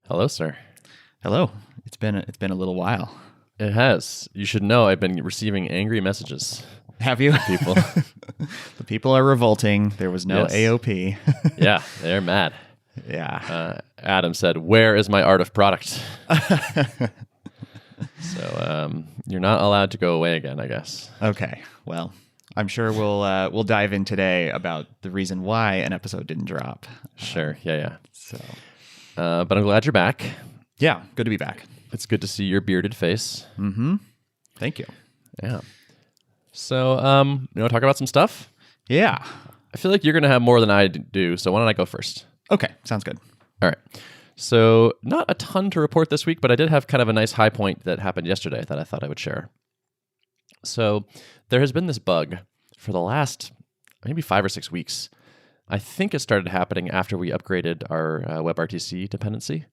Hello, sir. Hello. It's been a little while. It has. You should know I've been receiving angry messages. Have you? People. The people are revolting. There was no Yes. AOP. Yeah, they're mad. Yeah. Adam said, "Where is my art of product?" So you're not allowed to go away again, I guess. Okay. Well, I'm sure we'll dive in today about the reason why an episode didn't drop. Sure. Yeah. So But I'm glad you're back. yeah, good to be back. It's good to see your bearded face. Mm-hmm. Thank you. Yeah. So, talk about some stuff? Yeah. I feel like you're going to have more than I do, so why don't I go first? Okay. Sounds good. All right. So not a ton to report this week, but I did have kind of a nice high point that happened yesterday that I thought I would share. So there has been this bug for the last maybe 5 or 6 weeks. I think it started happening after we upgraded our WebRTC dependency,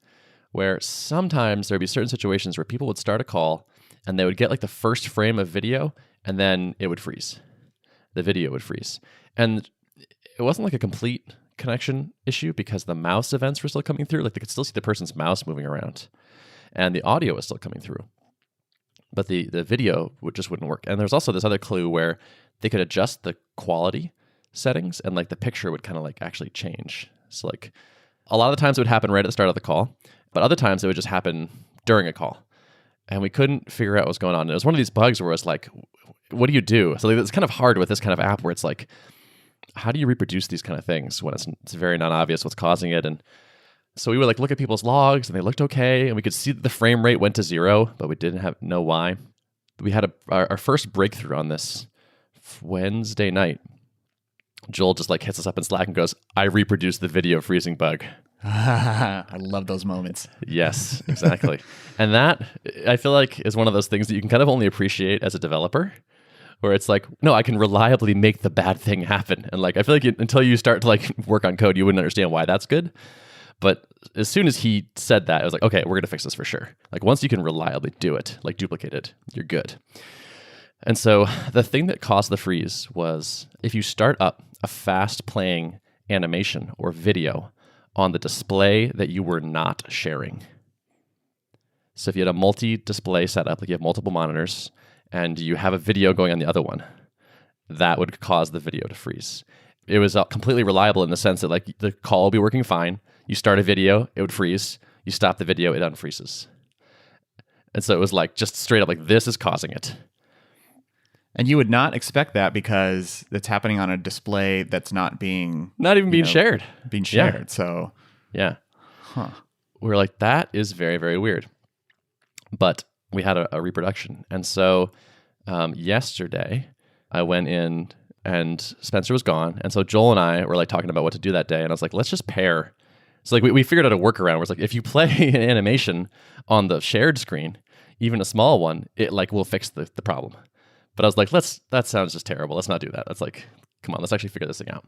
where sometimes there'd be certain situations where people would start a call and they would get like the first frame of video and then it would freeze. The video would freeze. And it wasn't like a complete connection issue because the mouse events were still coming through. Like they could still see the person's mouse moving around and the audio was still coming through. But the video just wouldn't work. And there's also this other clue where they could adjust the quality settings and like the picture would kind of like actually change. So like a lot of the times it would happen right at the start of the call, but other times it would just happen during a call. And we couldn't figure out what was going on. And it was one of these bugs where it's like, what do you do? So it's kind of hard with this kind of app where it's like, how do you reproduce these kind of things when it's very non-obvious what's causing it? And so we would like look at people's logs and they looked okay. And we could see that the frame rate went to 0, but we didn't know why. We had our first breakthrough on this Wednesday night. Joel just like hits us up in Slack and goes, "I reproduced the video freezing bug." I love those moments. Yes, exactly. And that, I feel like, is one of those things that you can kind of only appreciate as a developer, where it's like, no, I can reliably make the bad thing happen. And like, I feel like until you start to like work on code, you wouldn't understand why that's good. But as soon as he said that, I was like, okay, we're going to fix this for sure. Like once you can reliably do it, like duplicate it, you're good. And so the thing that caused the freeze was if you start up a fast playing animation or video on the display that you were not sharing. So if you had a multi-display setup, like you have multiple monitors, and you have a video going on the other one, that would cause the video to freeze. It was completely reliable in the sense that like the call will be working fine. You start a video, it would freeze. You stop the video, it unfreezes. And so it was like just straight up like this is causing it. And you would not expect that because it's happening on a display that's not being... Not even being shared. Being shared, Yeah. So... Yeah. Huh. We were like, that is very, very weird. But we had a reproduction. And so yesterday, I went in and Spencer was gone. And so Joel and I were like talking about what to do that day. And I was like, let's just pair. So like we figured out a workaround where it's like, if you play an animation on the shared screen, even a small one, it like will fix the problem. But I was like, that sounds just terrible. Let's not do that. That's like, come on, let's actually figure this thing out.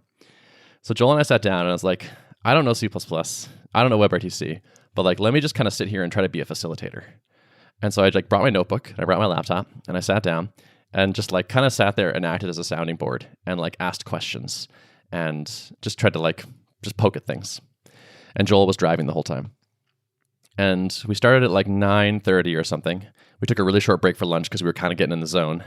So Joel and I sat down and I was like, I don't know C++. I don't know WebRTC, but like, let me just kind of sit here and try to be a facilitator. And so I like brought my notebook, I brought my laptop, and I sat down and just like kind of sat there and acted as a sounding board and like asked questions and just tried to like just poke at things. And Joel was driving the whole time. And we started at like 9:30 or something. We took a really short break for lunch because we were kind of getting in the zone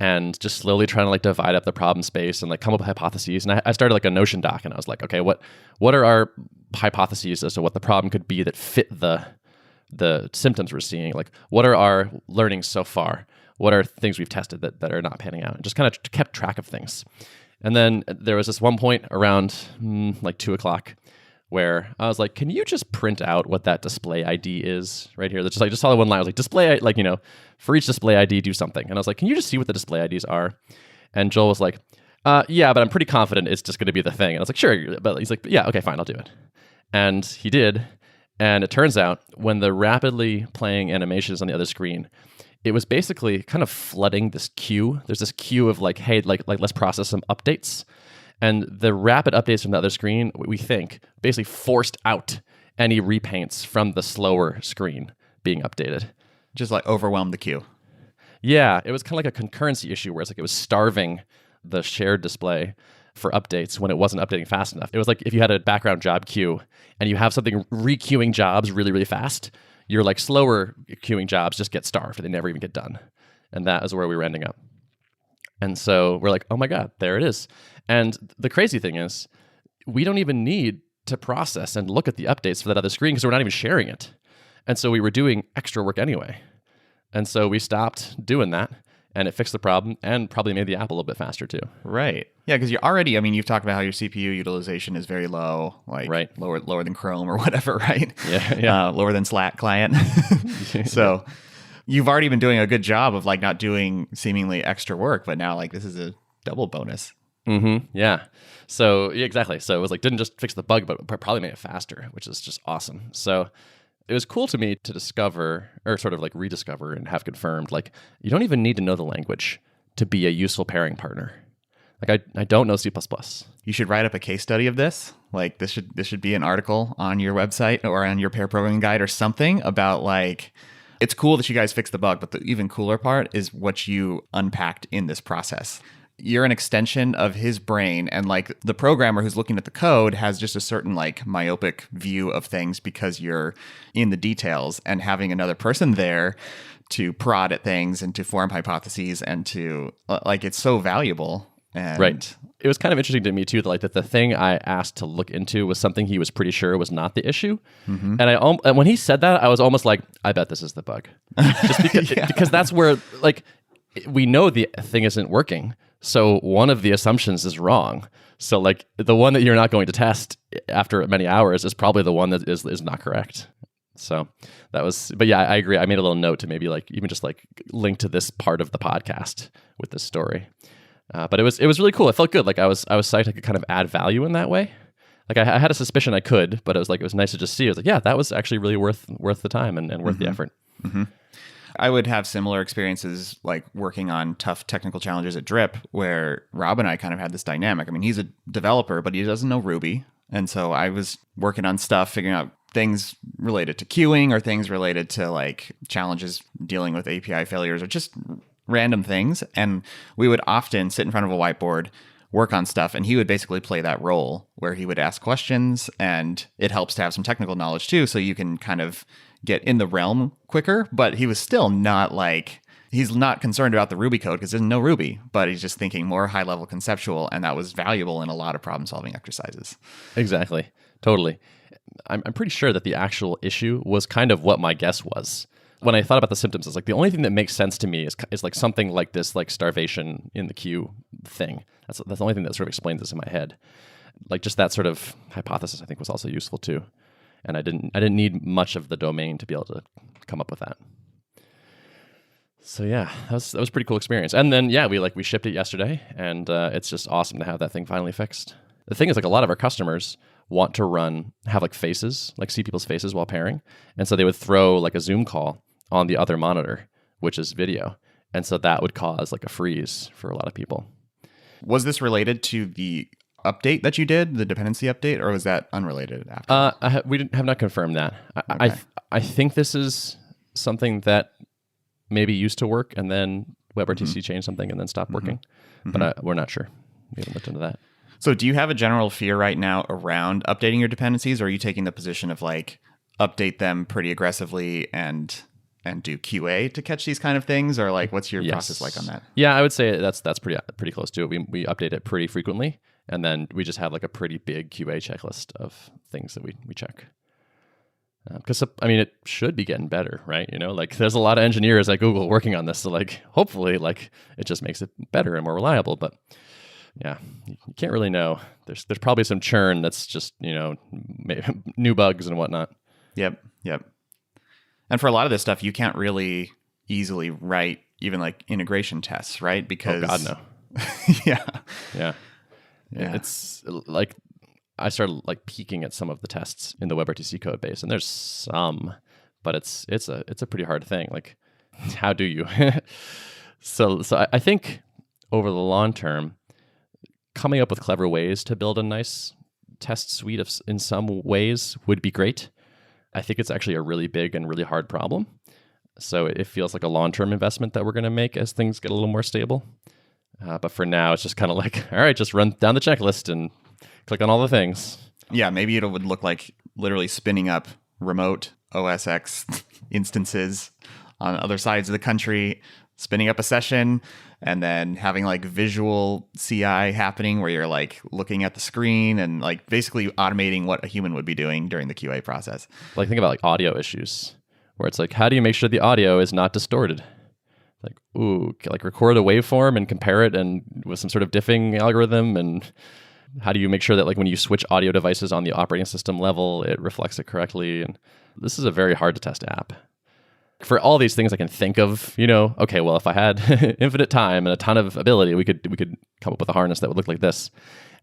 and just slowly trying to like divide up the problem space and like come up with hypotheses. And I started like a Notion doc and I was like, okay, what are our hypotheses as to what the problem could be that fit the symptoms we're seeing? Like, what are our learnings so far? What are things we've tested that are not panning out? And just kind of kept track of things. And then there was this one point around like 2:00 where I was like, can you just print out what that display ID is right here? That's just like, just saw one line. I was like, display, like, for each display ID, do something. And I was like, can you just see what the display IDs are? And Joel was like, yeah, but I'm pretty confident it's just going to be the thing. And I was like, sure. But he's like, yeah, okay, fine, I'll do it. And he did. And it turns out when the rapidly playing animation is on the other screen, it was basically kind of flooding this queue. There's this queue of like, hey, like let's process some updates. And the rapid updates from the other screen, we think, basically forced out any repaints from the slower screen being updated. Just like overwhelm the queue. Yeah, it was kind of like a concurrency issue where it's like it was starving the shared display. for updates when it wasn't updating fast enough. It was like if you had a background job queue and you have something re-queuing jobs really, really fast, your like slower queuing jobs just get starved. They never even get done. And that is where we were ending up. And so we're like, oh my God, there it is. And the crazy thing is, we don't even need to process and look at the updates for that other screen because we're not even sharing it. And so we were doing extra work anyway. And so we stopped doing that, and it fixed the problem and probably made the app a little bit faster too. Right. Yeah, because you're already, I mean, you've talked about how your CPU utilization is very low, like right. lower than Chrome or whatever, right? Yeah. Lower than Slack client. So you've already been doing a good job of like not doing seemingly extra work, but now like this is a double bonus. Mm-hmm. Yeah. So yeah, exactly. So it was like, didn't just fix the bug, but probably made it faster, which is just awesome. So it was cool to me to discover, or sort of like rediscover and have confirmed, like you don't even need to know the language to be a useful pairing partner. Like I don't know C++. You should write up a case study of this. Like this should be an article on your website or on your pair programming guide or something about like, it's cool that you guys fixed the bug, but the even cooler part is what you unpacked in this process. You're an extension of his brain, and like the programmer who's looking at the code has just a certain like myopic view of things because you're in the details, and having another person there to prod at things and to form hypotheses and to like, it's so valuable. And right. It was kind of interesting to me too, like that the thing I asked to look into was something he was pretty sure was not the issue. Mm-hmm. And when he said that, I was almost like, I bet this is the bug. Just because, because that's where like we know the thing isn't working. So one of the assumptions is wrong. So like the one that you're not going to test after many hours is probably the one that is not correct. So that was, but yeah, I agree. I made a little note to maybe like even just like link to this part of the podcast with this story. But it was really cool. It felt good. Like I was psyched I could kind of add value in that way. Like I had a suspicion I could, but it was nice to just see. I was like, yeah, that was actually really worth the time and worth the effort. Mm-hmm. I would have similar experiences like working on tough technical challenges at Drip, where Rob and I kind of had this dynamic. I mean, he's a developer, but he doesn't know Ruby. And so I was working on stuff, figuring out things related to queuing or things related to like challenges dealing with API failures or just random things. And we would often sit in front of a whiteboard, work on stuff, and he would basically play that role where he would ask questions, and it helps to have some technical knowledge too, so you can kind of get in the realm quicker. But he was still not like, he's not concerned about the Ruby code because there's no Ruby, but he's just thinking more high level conceptual, and that was valuable in a lot of problem solving exercises. Exactly. Totally. I'm pretty sure that the actual issue was kind of what my guess was. When I thought about the symptoms, it's like the only thing that makes sense to me is like something like this, like starvation in the queue thing. That's the only thing that sort of explains this in my head. Like just that sort of hypothesis, I think, was also useful too. And I didn't need much of the domain to be able to come up with that. So yeah, that was a pretty cool experience. And then yeah, we shipped it yesterday, and it's just awesome to have that thing finally fixed. The thing is, like a lot of our customers want to have like faces, like see people's faces while pairing, and so they would throw like a Zoom call on the other monitor, which is video, and so that would cause like a freeze for a lot of people. Was this related to the update that you did, the dependency update, or was that unrelated after? We have not confirmed that. Okay. I think this is something that maybe used to work, and then WebRTC changed something and then stopped working, but we're not sure. We haven't looked into that. So do you have a general fear right now around updating your dependencies, or are you taking the position of like update them pretty aggressively and do QA to catch these kind of things, or like what's your process like on that? Yeah, I would say that's pretty close to it. We update it pretty frequently, and then we just have like a pretty big QA checklist of things that we check. Because I mean, it should be getting better, right? You know, like there's a lot of engineers at Google working on this, so like hopefully, like it just makes it better and more reliable. But yeah, you can't really know. There's probably some churn that's just, you know, new bugs and whatnot. Yep. And for a lot of this stuff, you can't really easily write even like integration tests, right? Because oh God, no. Yeah. It's like I started like peeking at some of the tests in the WebRTC code base, and there's some, but it's a pretty hard thing. Like, how do you? So I think over the long term, coming up with clever ways to build a nice test suite in some ways would be great. I think it's actually a really big and really hard problem. So it feels like a long-term investment that we're going to make as things get a little more stable. But for now, it's just kind of like, all right, just run down the checklist and click on all the things. Yeah, maybe it would look like literally spinning up remote OS X instances on other sides of the country, spinning up a session, and then having like visual CI happening where you're like looking at the screen and like basically automating what a human would be doing during the QA process. Like think about like audio issues where it's like, how do you make sure the audio is not distorted? Like, ooh, like record a waveform and compare it and with some sort of diffing algorithm. And how do you make sure that like when you switch audio devices on the operating system level, it reflects it correctly? And this is a very hard to test app. For all these things I can think of, okay, well, if I had infinite time and a ton of ability, we could come up with a harness that would look like this.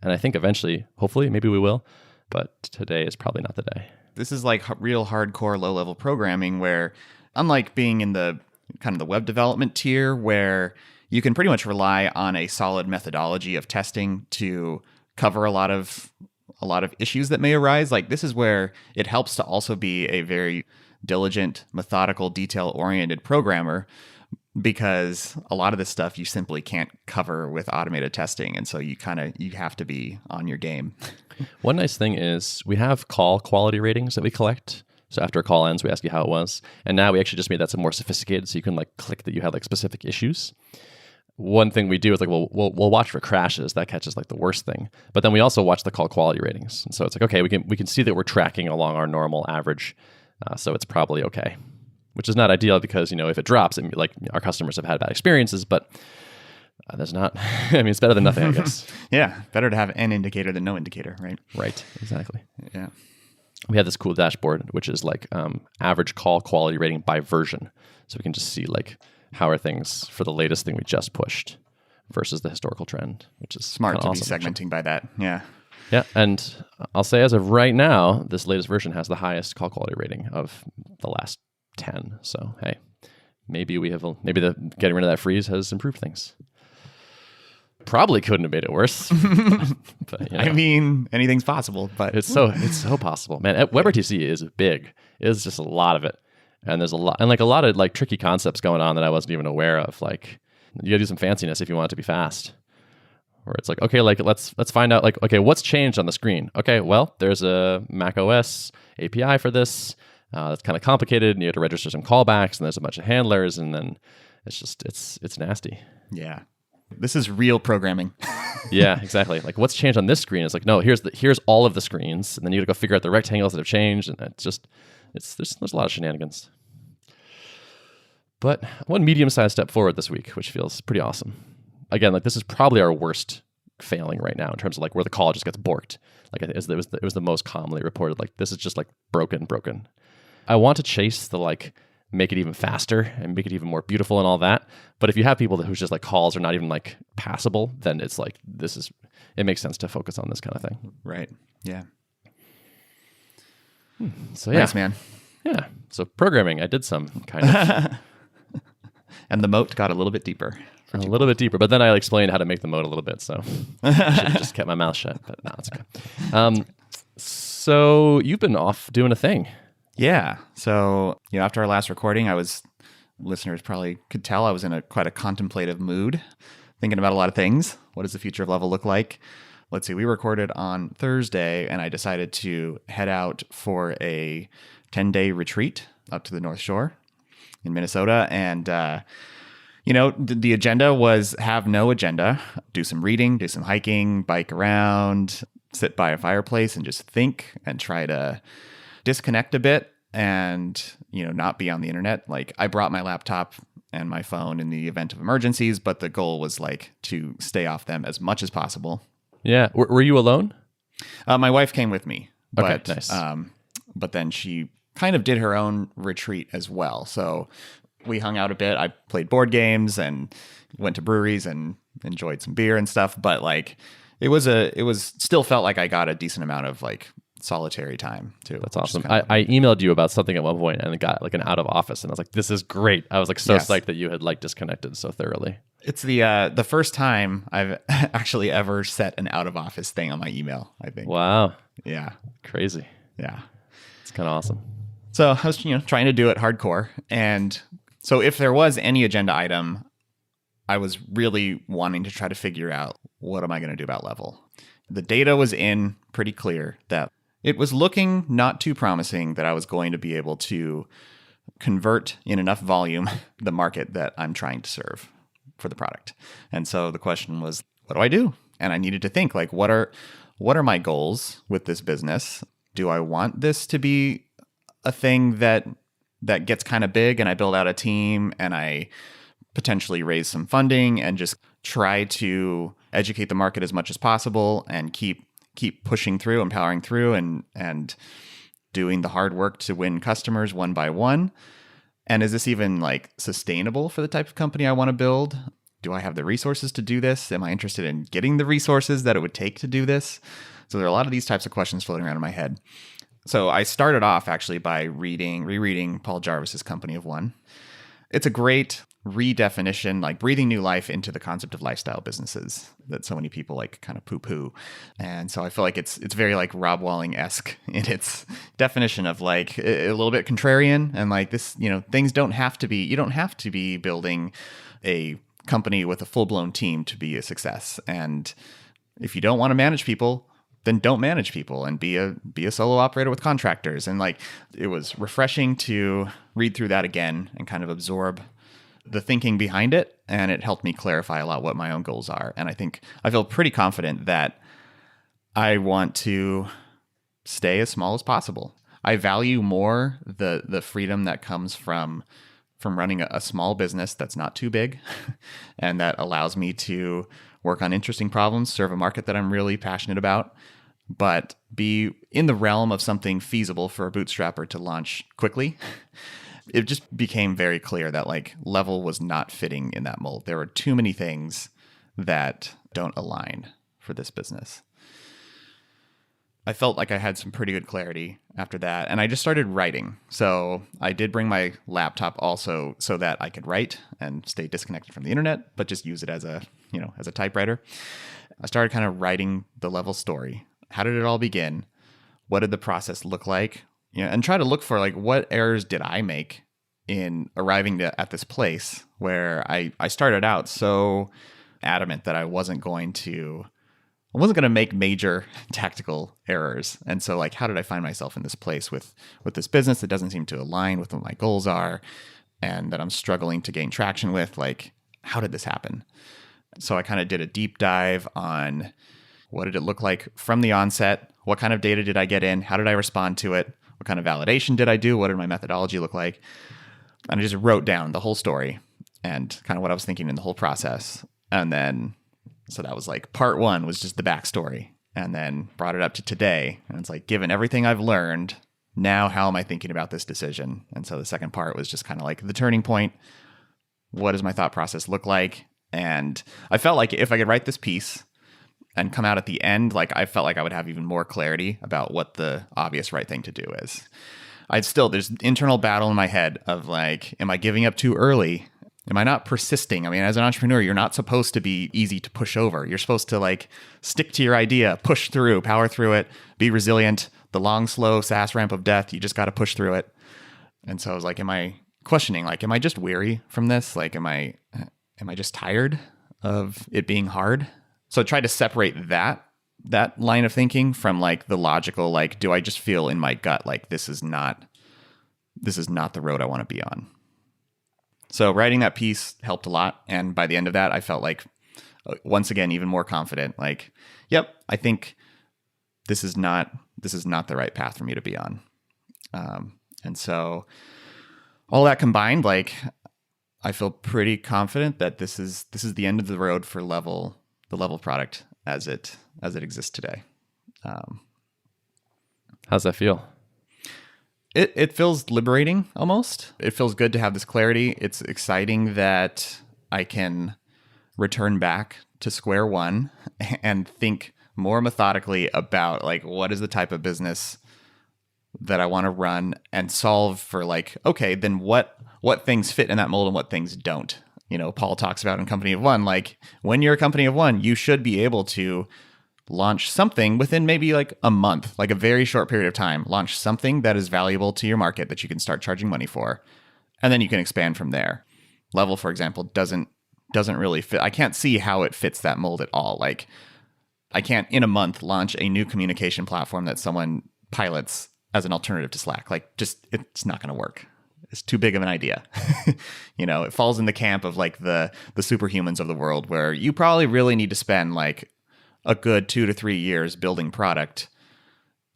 And I think eventually, hopefully, maybe we will. But today is probably not the day. This is like real hardcore low-level programming where, unlike being in the kind of the web development tier where you can pretty much rely on a solid methodology of testing to cover a lot of issues that may arise, like this is where it helps to also be a very diligent, methodical, detail-oriented programmer, because a lot of this stuff you simply can't cover with automated testing, and so you have to be on your game. One nice thing is we have call quality ratings that we collect. So after a call ends, we ask you how it was, and now we actually just made that some more sophisticated, so you can like click that you had like specific issues. One thing we do is like we'll watch for crashes. That catches like the worst thing, but then we also watch the call quality ratings, and so it's like, okay, we can see that we're tracking along our normal average. So it's probably okay, which is not ideal because, if it drops, like our customers have had bad experiences, but there's not, it's better than nothing, I guess. Yeah. Better to have an indicator than no indicator, right? Right. Exactly. Yeah. We have this cool dashboard, which is like average call quality rating by version. So we can just see like how are things for the latest thing we just pushed versus the historical trend, which is smart to awesome, be segmenting by that. Yeah. Yeah, and I'll say as of right now, this latest version has the highest call quality rating of the last 10. So hey, maybe the getting rid of that freeze has improved things. Probably couldn't have made it worse. But, anything's possible. But it's so possible, man. WebRTC is big. It's just a lot of it, and there's a lot of like tricky concepts going on that I wasn't even aware of. Like you gotta do some fanciness if you want it to be fast. Where it's like, okay, like let's find out, like, okay, what's changed on the screen? Okay, well, there's a Mac OS API for this. That's kind of complicated, and you have to register some callbacks, and there's a bunch of handlers, and then it's nasty. Yeah, this is real programming. Yeah, exactly. Like, what's changed on this screen? It's like, no, here's all of the screens, and then you got to go figure out the rectangles that have changed, and there's a lot of shenanigans. But one medium-sized step forward this week, which feels pretty awesome. Again, like this is probably our worst failing right now in terms of like where the call just gets borked. Like it was the most commonly reported. Like this is just like broken. I want to chase the like make it even faster and make it even more beautiful and all that. But if you have people whose just like calls are not even like passable, then it's like it makes sense to focus on this kind of thing. Right. Yeah. So yeah, nice, man. Yeah. So programming, I did some kind of, and the moat got a little bit deeper. A little bit deeper, but then I explained how to make the moat a little bit, so I should have just kept my mouth shut, but no, it's okay. So you've been off doing a thing. Yeah. So, after our last recording, listeners probably could tell I was in quite a contemplative mood, thinking about a lot of things. What does the future of Level look like? Let's see, we recorded on Thursday, and I decided to head out for a 10-day retreat up to the North Shore in Minnesota, and the agenda was have no agenda, do some reading, do some hiking, bike around, sit by a fireplace and just think and try to disconnect a bit and, not be on the internet. Like I brought my laptop and my phone in the event of emergencies, but the goal was like to stay off them as much as possible. Yeah. Were you alone? My wife came with me, okay, nice. But then she kind of did her own retreat as well. So we hung out a bit. I played board games and went to breweries and enjoyed some beer and stuff. But like, it was still felt like I got a decent amount of like solitary time too. That's awesome. I emailed you about something at one point and got like an out of office, and I was like, this is great. I was like so psyched that you had like disconnected so thoroughly. It's the first time I've actually ever set an out of office thing on my email, I think. Wow. Yeah. Crazy. Yeah. It's kind of awesome. So I was, trying to do it hardcore. And so if there was any agenda item, I was really wanting to try to figure out, what am I going to do about Level? The data was in pretty clear that it was looking not too promising that I was going to be able to convert in enough volume the market that I'm trying to serve for the product. And so the question was, what do I do? And I needed to think, like, what are my goals with this business? Do I want this to be a thing that gets kind of big and I build out a team and I potentially raise some funding and just try to educate the market as much as possible and keep pushing through, empowering through, and doing the hard work to win customers one by one? And is this even like sustainable for the type of company I want to build? Do I have the resources to do this? Am I interested in getting the resources that it would take to do this? So there are a lot of these types of questions floating around in my head. So I started off actually by rereading Paul Jarvis's Company of One. It's a great redefinition, like breathing new life into the concept of lifestyle businesses that so many people like kind of poo-poo. And so I feel like it's very like Rob Walling-esque in its definition of like a little bit contrarian, and like this, things don't have to be, you don't have to be building a company with a full-blown team to be a success. And if you don't want to manage people, then don't manage people and be a solo operator with contractors. And like, it was refreshing to read through that again and kind of absorb the thinking behind it. And it helped me clarify a lot what my own goals are. And I feel pretty confident that I want to stay as small as possible. I value more the freedom that comes from running a small business that's not too big and that allows me to work on interesting problems, serve a market that I'm really passionate about, but be in the realm of something feasible for a bootstrapper to launch quickly. It just became very clear that like Level was not fitting in that mold. There were too many things that don't align for this business. I felt like I had some pretty good clarity after that, and I just started writing. So I did bring my laptop also so that I could write and stay disconnected from the internet, but just use it as a typewriter. I started kind of writing the Level story. How did it all begin? What did the process look like? And try to look for like, what errors did I make in arriving at this place where I started out so adamant that I wasn't going to make major tactical errors. And so like, how did I find myself in this place with this business that doesn't seem to align with what my goals are and that I'm struggling to gain traction with? Like, how did this happen? So I kind of did a deep dive on what did it look like from the onset? What kind of data did I get in? How did I respond to it? What kind of validation did I do? What did my methodology look like? And I just wrote down the whole story and kind of what I was thinking in the whole process. And then, so that was like part one was just the backstory, and then brought it up to today. And it's like, given everything I've learned, now how am I thinking about this decision? And so the second part was just kind of like the turning point. What does my thought process look like? And I felt like if I could write this piece and come out at the end, like I felt like I would have even more clarity about what the obvious right thing to do is. There's internal battle in my head of like, am I giving up too early? Am I not persisting? I mean, as an entrepreneur, you're not supposed to be easy to push over. You're supposed to like stick to your idea, push through, power through it, be resilient. The long, slow SaaS ramp of death, you just got to push through it. And so I was like, am I questioning, like, am I just weary from this? Like, am I just tired of it being hard? So I tried to separate that line of thinking from like the logical, like, do I just feel in my gut like this is not the road I want to be on? So writing that piece helped a lot. And by the end of that, I felt like, once again, even more confident, like, yep, I think this is not the right path for me to be on. And so all that combined, like, I feel pretty confident that this is the end of the road for the Level product as it exists today. How's that feel? It feels liberating almost. It feels good to have this clarity. It's exciting that I can return back to square one and think more methodically about like, what is the type of business that I want to run and solve for, like, okay, then what things fit in that mold and what things don't. Paul talks about in Company of One, like when you're a company of one, you should be able to launch something within maybe like a month, like a very short period of time, launch something that is valuable to your market that you can start charging money for. And then you can expand from there. Level, for example, doesn't doesn't really fit. I can't see how it fits that mold at all. Like, I can't in a month launch a new communication platform that someone pilots as an alternative to Slack. Like, just it's not going to work. It's too big of an idea. It falls in the camp of like the superhumans of the world, where you probably really need to spend like a good 2 to 3 years building product,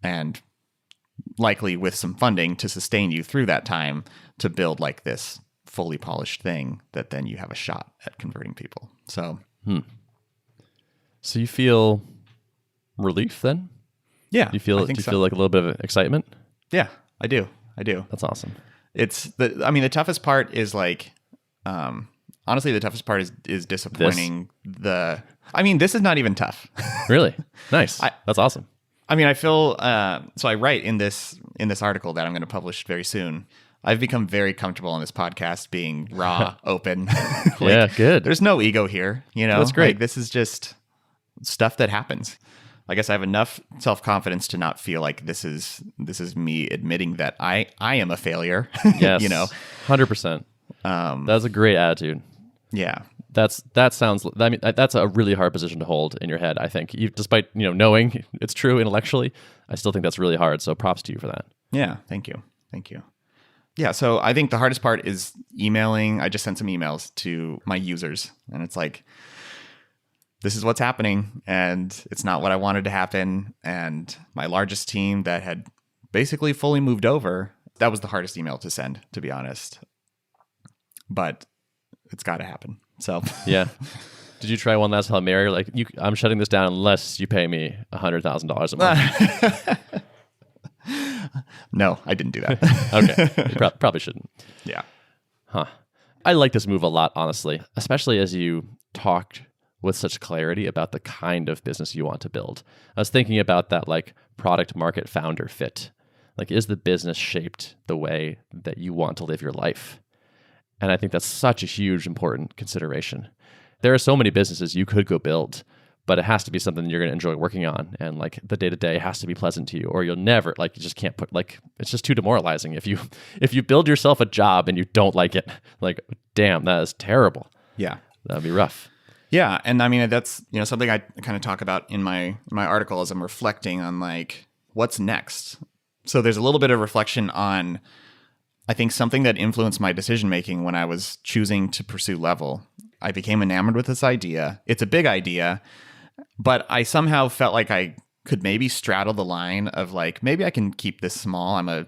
and likely with some funding to sustain you through that time to build like this fully polished thing that then you have a shot at converting people. So, So you feel relief then? Yeah. Do you feel like a little bit of excitement? Yeah, I do. That's awesome. It's the toughest part is like, honestly, the toughest part is disappointing. This is not even tough. Really? Nice. That's awesome. I feel, so I write in this article that I'm going to publish very soon. I've become very comfortable on this podcast being raw, open. Yeah, good. There's no ego here, That's great. Like, this is just stuff that happens. I guess I have enough self-confidence to not feel like this is me admitting that I am a failure. Yes. 100%. That's a great attitude. Yeah. That's a really hard position to hold in your head, I think. Despite, knowing it's true intellectually, I still think that's really hard. So props to you for that. Yeah. Thank you. Yeah. So I think the hardest part is emailing. I just sent some emails to my users, and it's like, this is what's happening, and it's not what I wanted to happen. And my largest team that had basically fully moved over, that was the hardest email to send, to be honest. But it's got to happen. So yeah. Did you try one last Hail Mary? Like, I'm shutting this down unless you pay me $100,000 a month. No, I didn't do that. Okay. You probably shouldn't. Yeah. Huh. I like this move a lot, honestly, especially as you talked with such clarity about the kind of business you want to build. I was thinking about that, like, product market founder fit. Like, is the business shaped the way that you want to live your life? And I think that's such a huge, important consideration. There are so many businesses you could go build, but it has to be something you're going to enjoy working on. And like, the day-to-day has to be pleasant to you, or you'll never, like, you just can't put, like, it's just too demoralizing. If you build yourself a job and you don't like it, like, damn, that is terrible. Yeah. That'd be rough. Yeah. And that's, something I kind of talk about in my article as I'm reflecting on like, what's next? So there's a little bit of reflection on, I think, something that influenced my decision-making when I was choosing to pursue Level. I became enamored with this idea. It's a big idea, but I somehow felt like I could maybe straddle the line of like, maybe I can keep this small. I'm a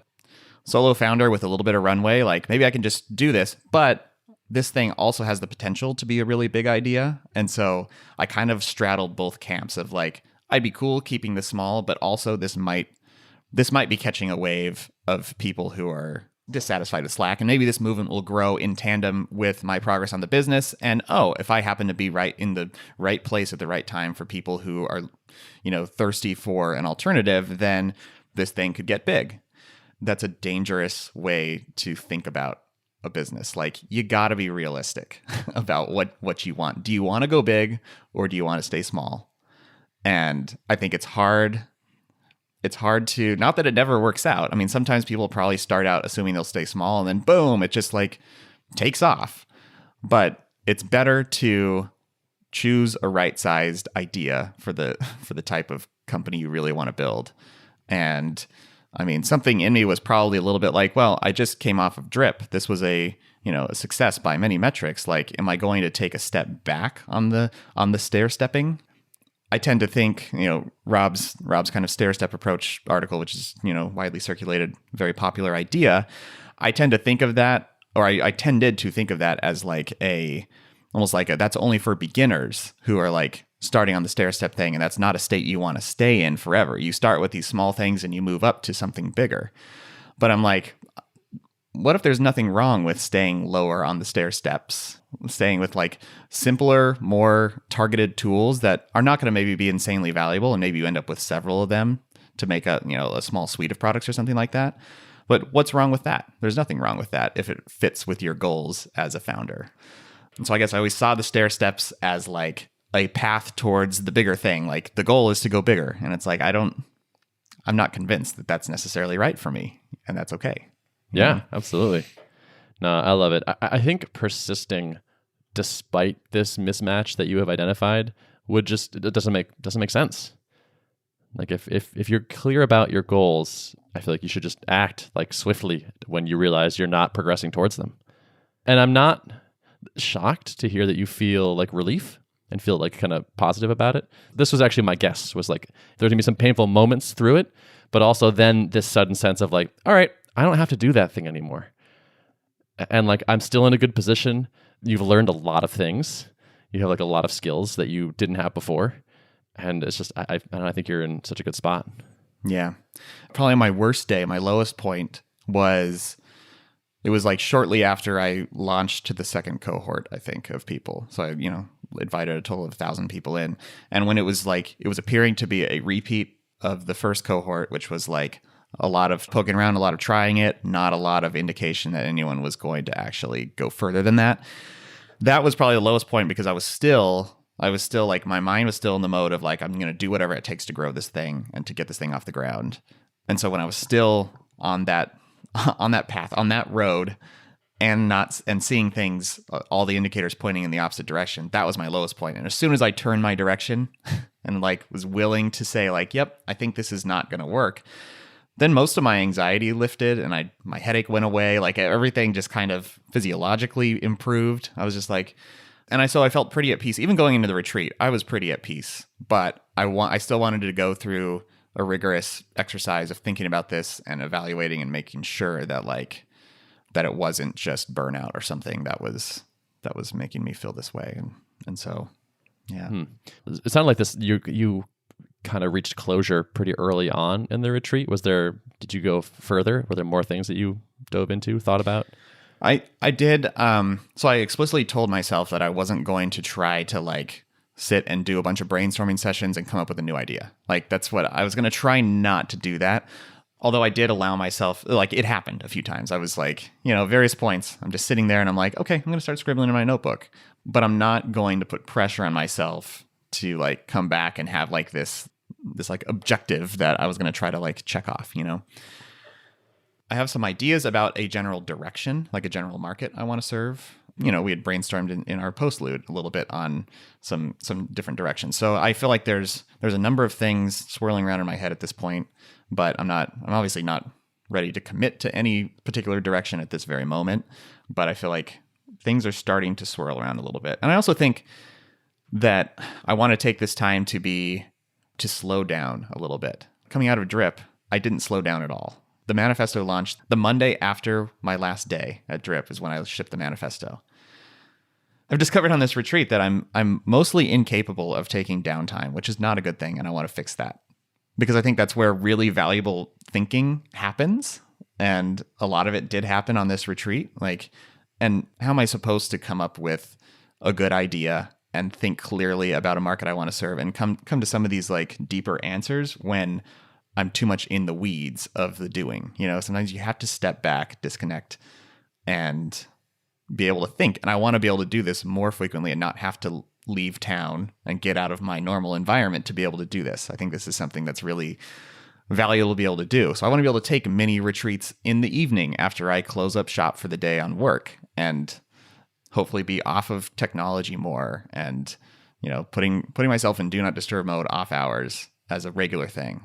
solo founder with a little bit of runway. Like, maybe I can just do this, but this thing also has the potential to be a really big idea. And so I kind of straddled both camps of like, I'd be cool keeping this small, but also this might be catching a wave of people who are dissatisfied with Slack, and maybe this movement will grow in tandem with my progress on the business. And if I happen to be right in the right place at the right time for people who are, thirsty for an alternative, then this thing could get big. That's a dangerous way to think about a business. Like, you got to be realistic about what you want. Do you want to go big, or do you want to stay small? And I think it's hard. It's hard to, not that it never works out. I mean, sometimes people probably start out assuming they'll stay small, and then boom, it just like takes off. But it's better to choose a right-sized idea for the type of company you really want to build. And I mean, something in me was probably a little bit like, well, I just came off of Drip. This was a success by many metrics. Like, am I going to take a step back on the stair stepping? I tend to think, Rob's kind of stair-step approach article, which is, widely circulated, very popular idea. I tend to think of that, or I tended to think of that as like almost like that's only for beginners who are like starting on the stair-step thing. And that's not a state you want to stay in forever. You start with these small things and you move up to something bigger. But I'm like, what if there's nothing wrong with staying lower on the stair steps, staying with like simpler, more targeted tools that are not going to maybe be insanely valuable, and maybe you end up with several of them to make a small suite of products or something like that. But what's wrong with that? There's nothing wrong with that if it fits with your goals as a founder. And so I guess I always saw the stair steps as like a path towards the bigger thing. Like, the goal is to go bigger, and it's like I'm not convinced that that's necessarily right for me, and that's okay. Yeah, absolutely. No, I love it. I think persisting despite this mismatch that you have identified it doesn't make sense. Like if you're clear about your goals, I feel like you should just act like swiftly when you realize you're not progressing towards them. And I'm not shocked to hear that you feel like relief and feel like kind of positive about it. This was actually my guess, was like there's gonna be some painful moments through it, but also then this sudden sense of like, all right, I don't have to do that thing anymore. And like I'm still in a good position. You've learned a lot of things. You have like a lot of skills that you didn't have before. And it's just, I think you're in such a good spot. Yeah. Probably my worst day, my lowest point it was like shortly after I launched to the second cohort, I think, of people. So I, invited a total of 1,000 people in. And when it was appearing to be a repeat of the first cohort, which was like a lot of poking around, a lot of trying it, not a lot of indication that anyone was going to actually go further than that. That was probably the lowest point because I was still like, my mind was still in the mode of like, I'm going to do whatever it takes to grow this thing and to get this thing off the ground. And so when I was still on that path, on that road, and seeing things, all the indicators pointing in the opposite direction, that was my lowest point. And as soon as I turned my direction and like was willing to say like, yep, I think this is not going to work, then most of my anxiety lifted and my headache went away. Like everything just kind of physiologically improved. I was just like, so I felt pretty at peace. Even going into the retreat, I was pretty at peace, but I still wanted to go through a rigorous exercise of thinking about this and evaluating and making sure that that it wasn't just burnout or something that was making me feel this way. And so, yeah. It sounded like this, you kind of reached closure pretty early on in the retreat. Did you go further? Were there more things that you dove into, thought about? I did. So I explicitly told myself that I wasn't going to try to like sit and do a bunch of brainstorming sessions and come up with a new idea. Like that's what I was going to try not to do that. Although I did allow myself, like it happened a few times. I was like, various points, I'm just sitting there and I'm like, okay, I'm going to start scribbling in my notebook, but I'm not going to put pressure on myself to like come back and have like this like objective that I was going to try to like check off, I have some ideas about a general direction, like a general market I want to serve. We had brainstormed in our postlude a little bit on some different directions. So I feel like there's a number of things swirling around in my head at this point, but I'm obviously not ready to commit to any particular direction at this very moment, but I feel like things are starting to swirl around a little bit. And I also think that I want to take this time to slow down a little bit. Coming out of Drip, I didn't slow down at all. The manifesto launched the Monday after my last day at Drip is when I shipped the manifesto. I've discovered on this retreat that I'm mostly incapable of taking downtime, which is not a good thing, and I want to fix that. Because I think that's where really valuable thinking happens, and a lot of it did happen on this retreat. And how am I supposed to come up with a good idea and think clearly about a market I want to serve and come to some of these like deeper answers when I'm too much in the weeds of the doing? Sometimes you have to step back, disconnect, and be able to think. And I want to be able to do this more frequently and not have to leave town and get out of my normal environment to be able to do this. I think this is something that's really valuable to be able to do. So I want to be able to take mini retreats in the evening after I close up shop for the day on work and hopefully be off of technology more and, putting myself in do not disturb mode off hours as a regular thing.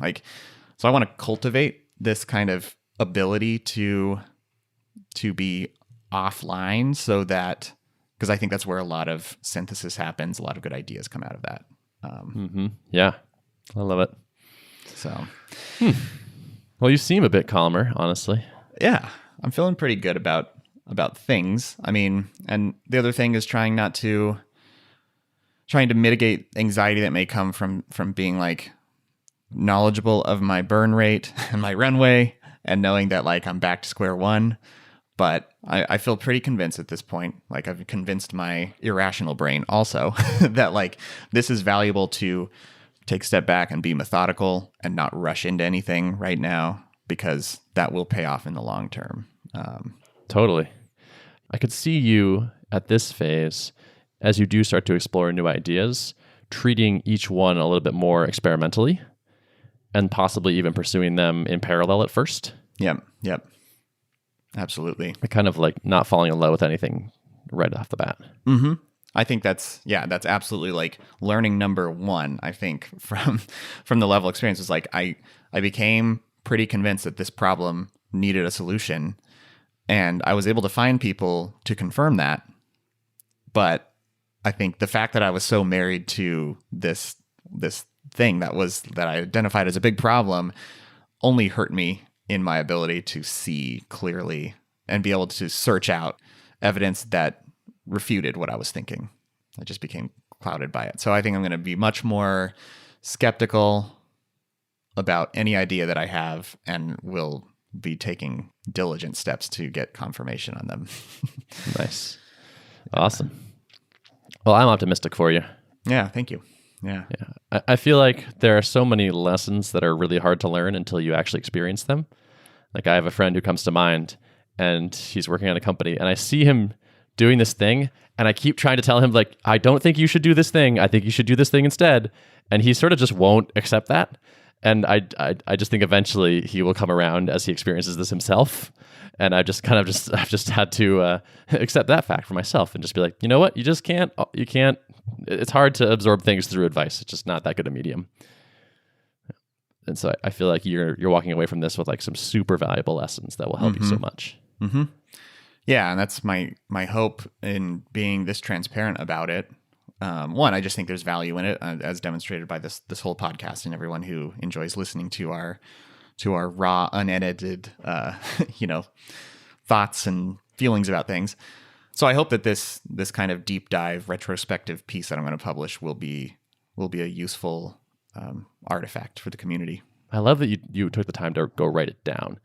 So I want to cultivate this kind of ability to be offline so that, because I think that's where a lot of synthesis happens. A lot of good ideas come out of that. Yeah, I love it. So, well, you seem a bit calmer, honestly. Yeah, I'm feeling pretty good about things. I mean, and the other thing is trying to mitigate anxiety that may come from being like knowledgeable of my burn rate and my runway and knowing that like I'm back to square one. But I feel pretty convinced at this point, like I've convinced my irrational brain also that like this is valuable to take a step back and be methodical and not rush into anything right now, because that will pay off in the long term. Totally. I could see you at this phase, as you do start to explore new ideas, treating each one a little bit more experimentally and possibly even pursuing them in parallel at first. Yep. Absolutely. Kind of like not falling in love with anything right off the bat. Mm-hmm. I think that's absolutely like learning number one. I think from the level experience is like I became pretty convinced that this problem needed a solution, and I was able to find people to confirm that. But I think the fact that I was so married to this thing that I identified as a big problem only hurt me in my ability to see clearly and be able to search out evidence that refuted what I was thinking. I just became clouded by it. So I think I'm going to be much more skeptical about any idea that I have, and will be taking diligent steps to get confirmation on them. Nice. Awesome. Well, I'm optimistic for you. Yeah, thank you. Yeah. I feel like there are so many lessons that are really hard to learn until you actually experience them. Like I have a friend who comes to mind, and he's working at a company, and I see him doing this thing, and I keep trying to tell him, like, I don't think you should do this thing. I think you should do this thing instead. And he sort of just won't accept that. And I just think eventually he will come around as he experiences this himself. And I've just had to accept that fact for myself and just be like, you know what? You can't, it's hard to absorb things through advice. It's just not that good a medium. And so I feel like you're walking away from this with like some super valuable lessons that will help you so much. Mm-hmm. Yeah, and that's my hope in being this transparent about it. One, I just think there's value in it, as demonstrated by this whole podcast, and everyone who enjoys listening to our raw, unedited, thoughts and feelings about things. So I hope that this kind of deep dive retrospective piece that I'm going to publish will be a useful artifact for the community. I love that you took the time to go write it down.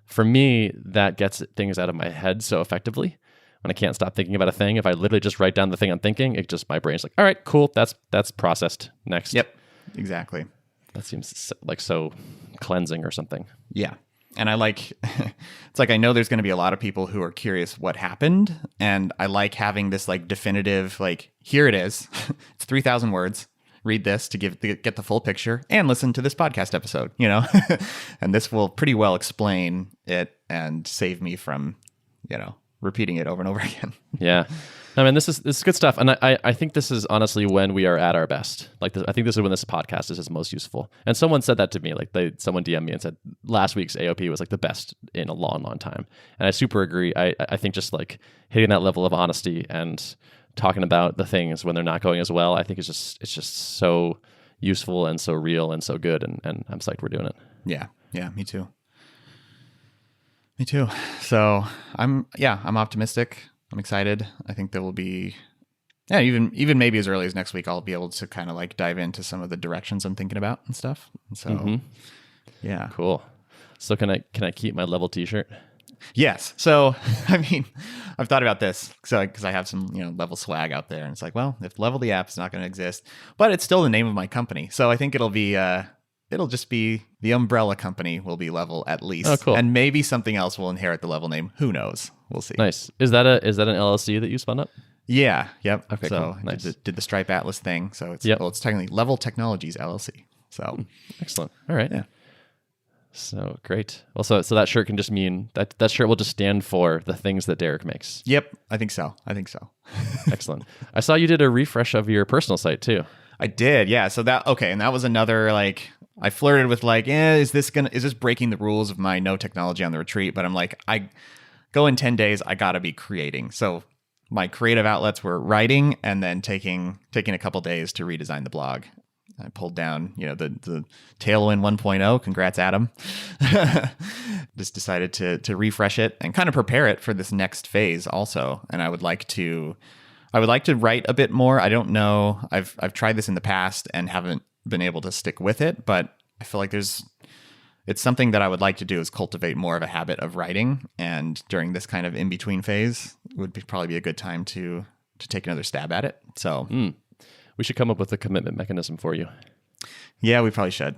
For me, that gets things out of my head so effectively. When I can't stop thinking about a thing, if I literally just write down the thing I'm thinking, my brain's like, all right, cool, that's processed. Next. Yep, exactly. That seems like so cleansing or something. Yeah. And I like, it's like I know there's going to be a lot of people who are curious what happened. And I like having this like definitive, like, here it is. It's 3,000 words. Read this to get the full picture, and listen to this podcast episode, and this will pretty well explain it and save me from, repeating it over and over again. Yeah. I mean, this is good stuff. And I think this is honestly when we are at our best. Like, I think this is when this podcast is most useful. And someone said that to me, like someone DM'd me and said, last week's AOP was like the best in a long, long time. And I super agree. I think just like hitting that level of honesty and talking about the things when they're not going as well, I think it's just so useful and so real and so good. And I'm psyched we're doing it. Yeah. Yeah. Me too. So I'm optimistic. I'm excited. I think there will be, even maybe as early as next week, I'll be able to kind of like dive into some of the directions I'm thinking about and stuff. And so, yeah. Cool. So can I keep my level t-shirt? Yes. So, I mean, I've thought about this because I have some, level swag out there, and it's like, well, if Level the app is not going to exist, but it's still the name of my company. So I think it'll just be the umbrella company will be Level at least. Oh, cool. And maybe something else will inherit the Level name. Who knows? We'll see. Nice. Is that an LLC that you spun up? Yeah. Yep. Okay. So cool. Nice. did the Stripe Atlas thing. So it's it's technically Level Technologies LLC. So excellent. All right. Yeah. So great. Well, so that shirt can just mean that shirt will just stand for the things that Derrick makes. Yep. I think so. Excellent. I saw you did a refresh of your personal site too. I did. Yeah. So and that was another, like, I flirted with like, is this breaking the rules of my no technology on the retreat? But I'm like, I go in 10 days, I gotta be creating. So my creative outlets were writing and then taking a couple days to redesign the blog. I pulled down, the Tailwind 1.0. Congrats, Adam. Just decided to refresh it and kind of prepare it for this next phase also. And I would like to write a bit more. I don't know. I've tried this in the past and haven't been able to stick with it, but I feel like it's something that I would like to do, is cultivate more of a habit of writing. And during this kind of in-between phase would probably be a good time to take another stab at it. So we should come up with a commitment mechanism for you. Yeah, we probably should.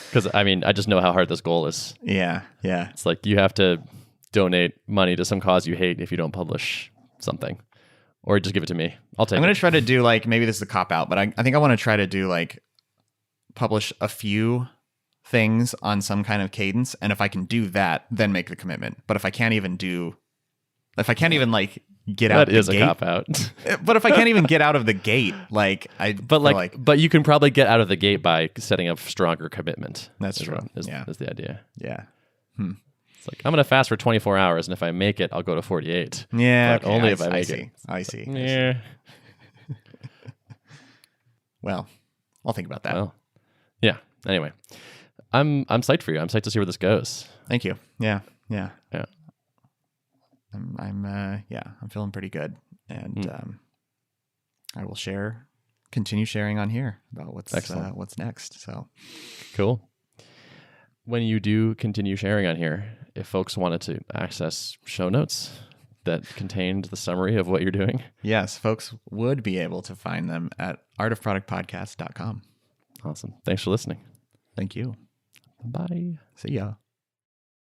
Because I mean, I just know how hard this goal is. Yeah. It's like you have to donate money to some cause you hate if you don't publish something. Or just give it to me. I'll take it. I'm going to try to do, like, maybe this is a cop-out, but I think I want to try to do, like, publish a few things on some kind of cadence. And if I can do that, then make the commitment. But if I can't even like get out That the is gate. a cop out. But if I can't even get out of the gate, like But you can probably get out of the gate by setting up stronger commitment. That's true. Is Yeah. the idea. Yeah. It's like, I'm going to fast for 24 hours, and if I make it, I'll go to 48. Yeah. But only if I make see. it. I see. Yeah. Well, I'll think about that. Well, yeah. Anyway, I'm psyched for you. I'm psyched to see where this goes. Thank you. Yeah. Yeah. Yeah. I'm feeling pretty good. And I will continue sharing on here about what's next. So Cool. When you do continue sharing on here, if folks wanted to access show notes that contained the summary of what you're doing, yes, folks would be able to find them at artofproductpodcast.com. awesome. Thanks for listening. Thank you. Bye. See ya.